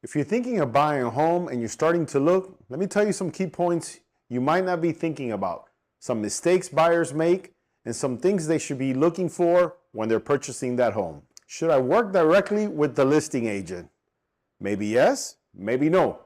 If you're thinking of buying a home and you're starting to look, let me tell you some key points you might not be thinking about. Some mistakes buyers make and some things they should be looking for when they're purchasing that home. Should I work directly with the listing agent? Maybe yes, maybe no.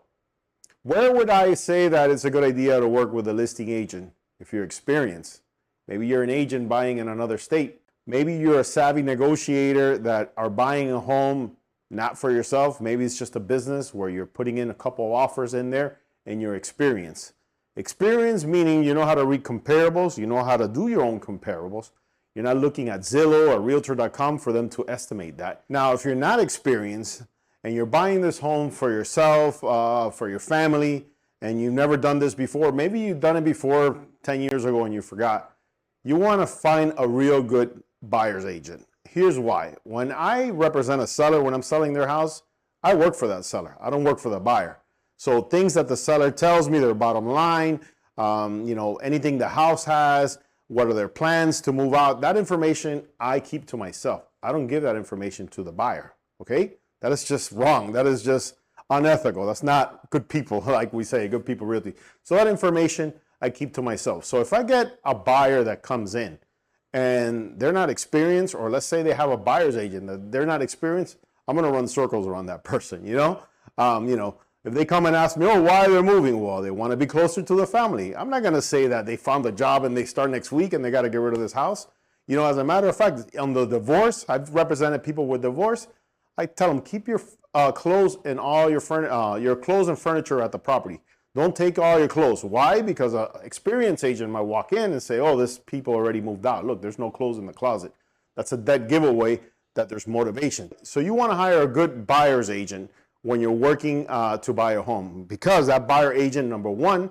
Where would I say that it's a good idea to work with a listing agent? If you're experienced, maybe you're an agent buying in another state. Maybe you're a savvy negotiator that are buying a home not for yourself. Maybe it's just a business where you're putting in a couple of offers in there and you're experienced. Experience meaning you know how to read comparables, you know how to do your own comparables. You're not looking at Zillow or Realtor.com for them to estimate that. Now, if you're not experienced and you're buying this home for yourself, for your family, and you've never done this before, maybe you've done it before 10 years ago and you forgot, you want to find a real good buyer's agent. Here's why. When I represent a seller, when I'm selling their house, I work for that seller. I don't work for the buyer. So things that the seller tells me, their bottom line, anything the house has, what are their plans to move out, that information I keep to myself. I don't give that information to the buyer, okay? That is just wrong. That is just unethical. That's not good people, like we say, good people realty. So that information I keep to myself. So if I get a buyer that comes in and they're not experienced, or let's say they have a buyer's agent that they're not experienced, I'm gonna run circles around that person, If they come and ask me, why they're moving? Well, they want to be closer to the family. I'm not going to say that they found a job and they start next week and they got to get rid of this house. As a matter of fact, on the divorce, I've represented people with divorce. I tell them, keep your clothes and all your clothes and furniture at the property. Don't take all your clothes. Why? Because an experienced agent might walk in and say, this people already moved out. Look, there's no clothes in the closet. That's a dead giveaway that there's motivation. So you want to hire a good buyer's agent when you're working to buy a home, because that buyer agent, number one,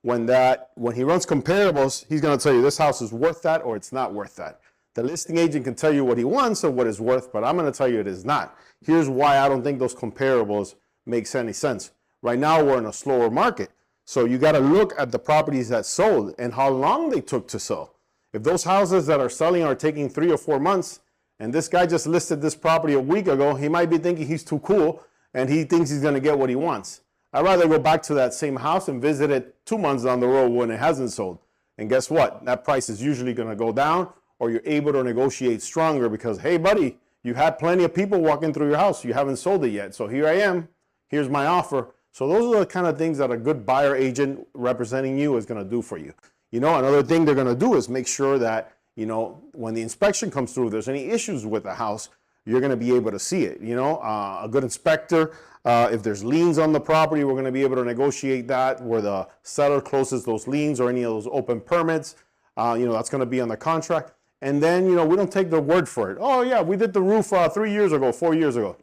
when he runs comparables, he's going to tell you this house is worth that or it's not worth that. The listing agent can tell you what he wants or what it's worth, but I'm going to tell you it is not. Here's why I don't think those comparables makes any sense. Right now we're in a slower market, so you got to look at the properties that sold and how long they took to sell. If those houses that are selling are taking 3 or 4 months, and this guy just listed this property a week ago, he might be thinking he's too cool and he thinks he's going to get what he wants. I'd rather go back to that same house and visit it 2 months down the road when it hasn't sold. And guess what? That price is usually going to go down, or you're able to negotiate stronger because, hey, buddy, you had plenty of people walking through your house. You haven't sold it yet. So here I am. Here's my offer. So those are the kind of things that a good buyer agent representing you is going to do for you. Another thing they're going to do is make sure that, when the inspection comes through, if there's any issues with the house, you're going to be able to see it. A good inspector, if there's liens on the property, we're going to be able to negotiate that where the seller closes those liens or any of those open permits. That's going to be on the contract. And then, we don't take their word for it. Oh, yeah, we did the roof 3 years ago, 4 years ago.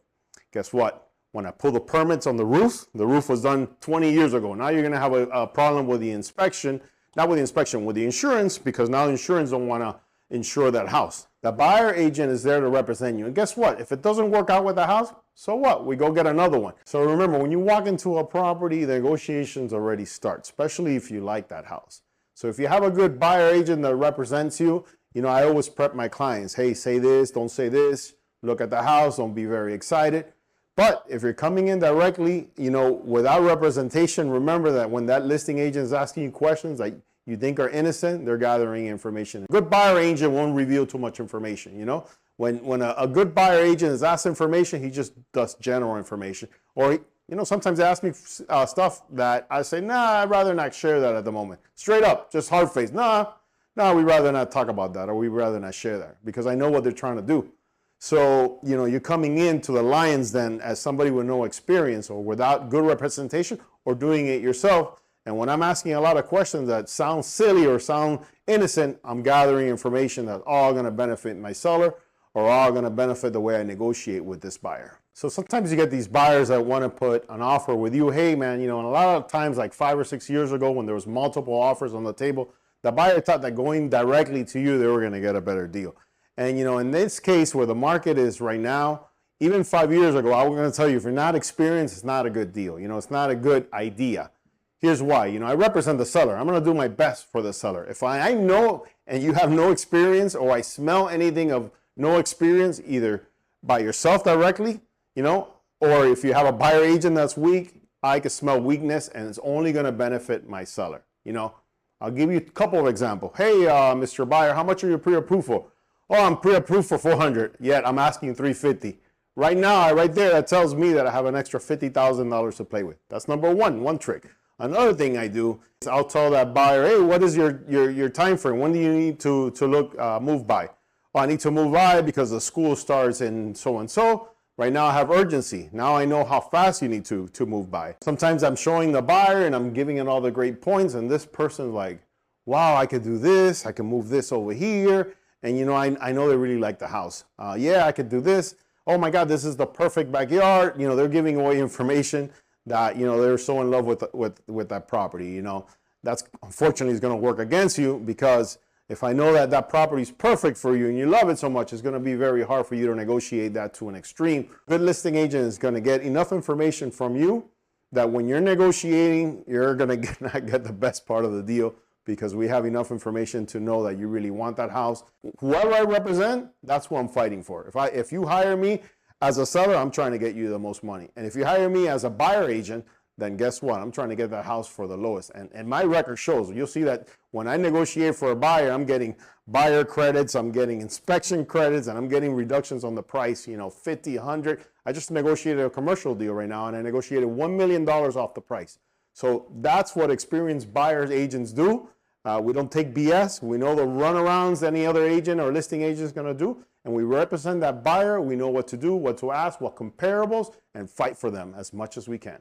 Guess what? When I pull the permits on the roof was done 20 years ago. Now you're going to have a problem with the inspection, not with the inspection, with the insurance, because now the insurance don't want to insure that house. The buyer agent is there to represent you. And guess what? If it doesn't work out with the house, so what? We go get another one. So remember, when you walk into a property, the negotiations already start, especially if you like that house. So if you have a good buyer agent that represents you, I always prep my clients. Hey, say this, don't say this. Look at the house, don't be very excited. But if you're coming in directly, without representation, remember that when that listing agent is asking you questions that you think are innocent, they're gathering information. A good buyer agent won't reveal too much information, When a good buyer agent is asked information, he just does general information. Or, sometimes they ask me stuff that I say, nah, I'd rather not share that at the moment. Straight up, just hard face. Nah, we'd rather not talk about that, or we'd rather not share that, because I know what they're trying to do. So, you're coming into the lion's den as somebody with no experience or without good representation or doing it yourself. And when I'm asking a lot of questions that sound silly or sound innocent, I'm gathering information that's all going to benefit my seller or all going to benefit the way I negotiate with this buyer. So sometimes you get these buyers that want to put an offer with you. Hey, man, and a lot of times, like 5 or 6 years ago when there was multiple offers on the table, the buyer thought that going directly to you, they were going to get a better deal. And, in this case where the market is right now, even 5 years ago, I was going to tell you, if you're not experienced, it's not a good deal. It's not a good idea. Here's why. I represent the seller. I'm going to do my best for the seller. If I know and you have no experience, or I smell anything of no experience, either by yourself directly, Or if you have a buyer agent that's weak, I can smell weakness, and it's only going to benefit my seller. You know, I'll give you a couple of examples. Hey, Mr. Buyer, how much are you pre-approved for? Oh, I'm pre-approved for 400, yet I'm asking 350. Right now, right there, that tells me that I have an extra $50,000 to play with. That's number one trick. Another thing I do is I'll tell that buyer, hey, what is your time frame? When do you need to move by? Oh, I need to move by because the school starts in so and so. Right now I have urgency. Now I know how fast you need to move by. Sometimes I'm showing the buyer and I'm giving it all the great points, and this person's like, wow, I could do this. I can move this over here. And you know, I know they really like the house. Yeah, I could do this. Oh my God, this is the perfect backyard. You know, they're giving away information that, you know, they're so in love with that property. You know, that's unfortunately is going to work against you, because if I know that that property is perfect for you and you love it so much, it's going to be very hard for you to negotiate that to an extreme. Good listing agent is going to get enough information from you that when you're negotiating, you're going to not get the best part of the deal, because we have enough information to know that you really want that house. Whoever I represent, that's who I'm fighting for. If you hire me as a seller, I'm trying to get you the most money. And if you hire me as a buyer agent, then guess what? I'm trying to get that house for the lowest. And my record shows. You'll see that when I negotiate for a buyer, I'm getting buyer credits, I'm getting inspection credits, and I'm getting reductions on the price, you know, 50, 100. I just negotiated a commercial deal right now, and I negotiated $1 million off the price. So that's what experienced buyers agents do. We don't take BS. We know the runarounds any other agent or listing agent is going to do, and we represent that buyer. We know what to do, what to ask, what comparables, and fight for them as much as we can.